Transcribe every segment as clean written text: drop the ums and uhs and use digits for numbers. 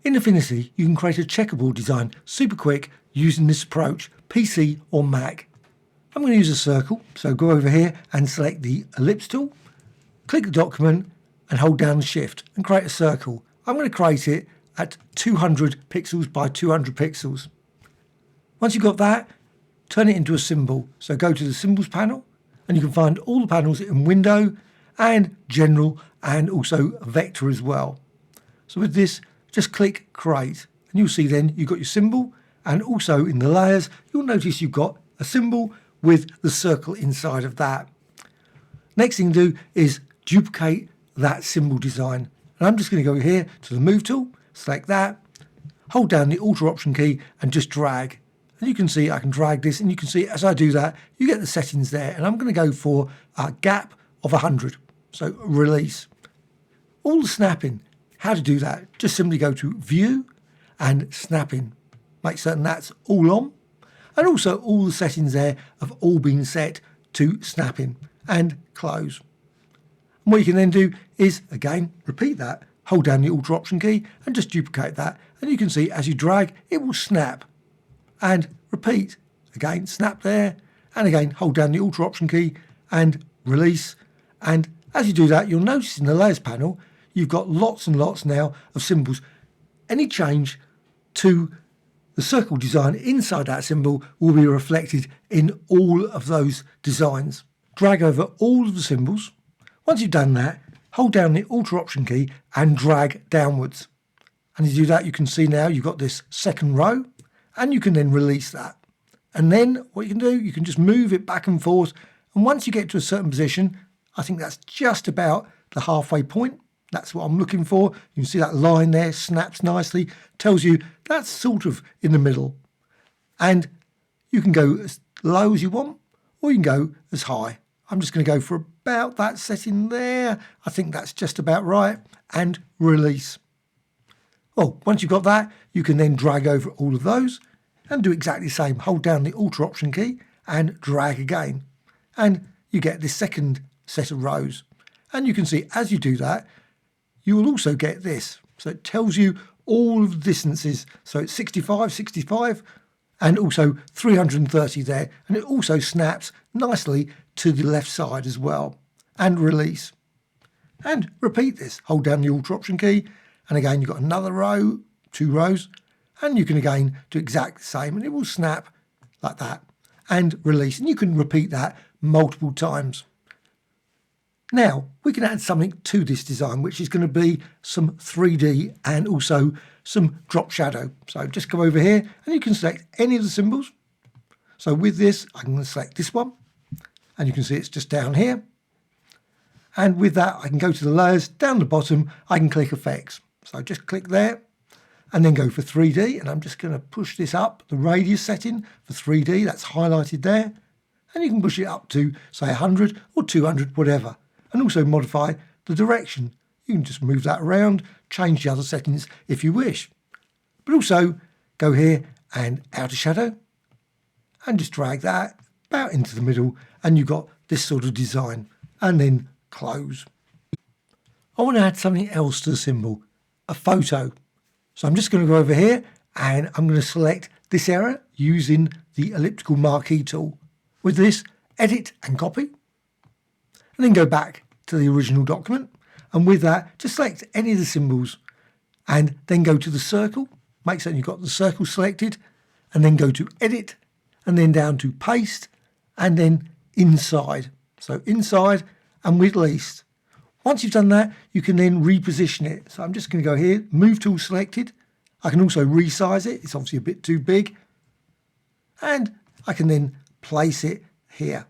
In Affinity, you can create a checkerboard design super quick using this approach, PC or Mac. I'm going to use a circle, so go over here and select the ellipse tool, click the document and hold down the shift and create a circle. I'm going to create it at 200 pixels by 200 pixels. Once you've got that, turn it into a symbol. So go to the symbols panel and you can find all the panels in window and general and also vector as well. So with this, just click create and you'll see then you've got your symbol, and also in the layers you'll notice you've got a symbol with the circle inside of that. Next thing to do is duplicate that symbol design. And I'm just going to go here to the move tool, select that, hold down the Alt Option key and just drag. And you can see I can drag this, and you can see as I do that you get the settings there, and I'm going to go for a gap of 100. So release. All the snapping, how to do that, just simply go to view and snapping. Make certain that's all on, and also all the settings there have all been set to snapping, and close. And what you can then do is again repeat that, hold down the Alt Option key and just duplicate that, and you can see as you drag it will snap, and repeat again, snap there, and again hold down the Alt Option key and release. And as you do that you'll notice in the layers panel you've got lots and lots now of symbols. Any change to the circle design inside that symbol will be reflected in all of those designs. Drag over all of the symbols. Once you've done that, hold down the Alt Option key and drag downwards. And as you do that, you can see now you've got this second row, and you can then release that. And then what you can do, you can just move it back and forth. And once you get to a certain position, I think that's just about the halfway point. That's what I'm looking for. You can see that line there snaps nicely, tells you that's sort of in the middle. And you can go as low as you want, or you can go as high. I'm just going to go for about that setting there. I think that's just about right. And release. Well, once you've got that, you can then drag over all of those and do exactly the same. Hold down the Alt Option key and drag again. And you get this second set of rows. And you can see as you do that, you will also get this. So it tells you all of the distances. So it's 65, 65, and also 330 there. And it also snaps nicely to the left side as well. And release. And repeat this. Hold down the Alt Option key. And again, you've got another row, 2 rows. And you can again do exactly the same. And it will snap like that. And release. And you can repeat that multiple times. Now, we can add something to this design, which is going to be some 3D and also some drop shadow. So just go over here and you can select any of the symbols. So with this, I can select this one, and you can see it's just down here. And with that, I can go to the layers, down the bottom, I can click effects. So just click there and then go for 3D. And I'm just going to push this up, the radius setting for 3D, that's highlighted there. And you can push it up to say 100 or 200, whatever. And also modify the direction. You can just move that around, change the other settings if you wish. But also go here and outer shadow and just drag that about into the middle, and you've got this sort of design. And then close. I want to add something else to the symbol, a photo. So I'm just going to go over here and I'm going to select this area using the elliptical marquee tool. With this, edit and copy. And then go back to the original document, and with that just select any of the symbols and then go to the circle, make certain you've got the circle selected, and then go to edit and then down to paste and then inside. So inside and with least. Once you've done that, you can then reposition it. So I'm just going to go here, move tool selected. I can also resize it, it's obviously a bit too big, and I can then place it here.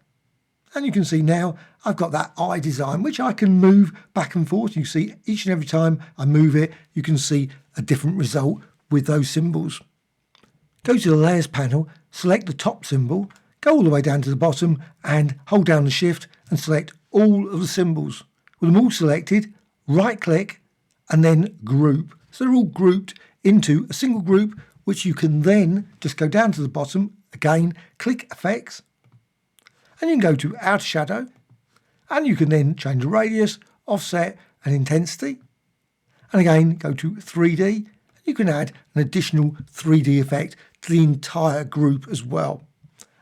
And you can see now I've got that eye design, which I can move back and forth. You see each and every time I move it, you can see a different result with those symbols. Go to the layers panel, select the top symbol, go all the way down to the bottom and hold down the shift and select all of the symbols. With them all selected, right click and then group. So they're all grouped into a single group, which you can then just go down to the bottom, again, click effects, and you can go to outer shadow, and you can then change the radius, offset and intensity. And again, go to 3D, and you can add an additional 3D effect to the entire group as well.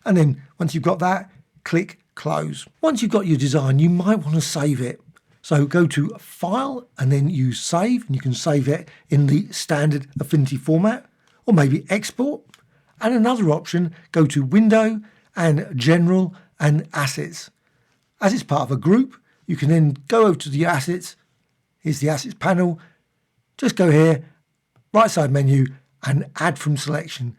And then once you've got that, click close. Once you've got your design, you might want to save it. So go to File and then use Save, and you can save it in the standard Affinity format, or maybe Export. And another option, go to Window and General and Assets. As it's part of a group, you can then go over to the Assets. Here's the Assets panel. Just go here, right side menu, and Add from Selection.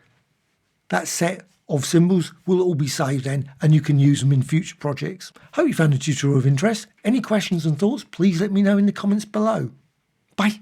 That set of symbols will all be saved then, and you can use them in future projects. Hope you found the tutorial of interest. Any questions and thoughts, please let me know in the comments below. Bye.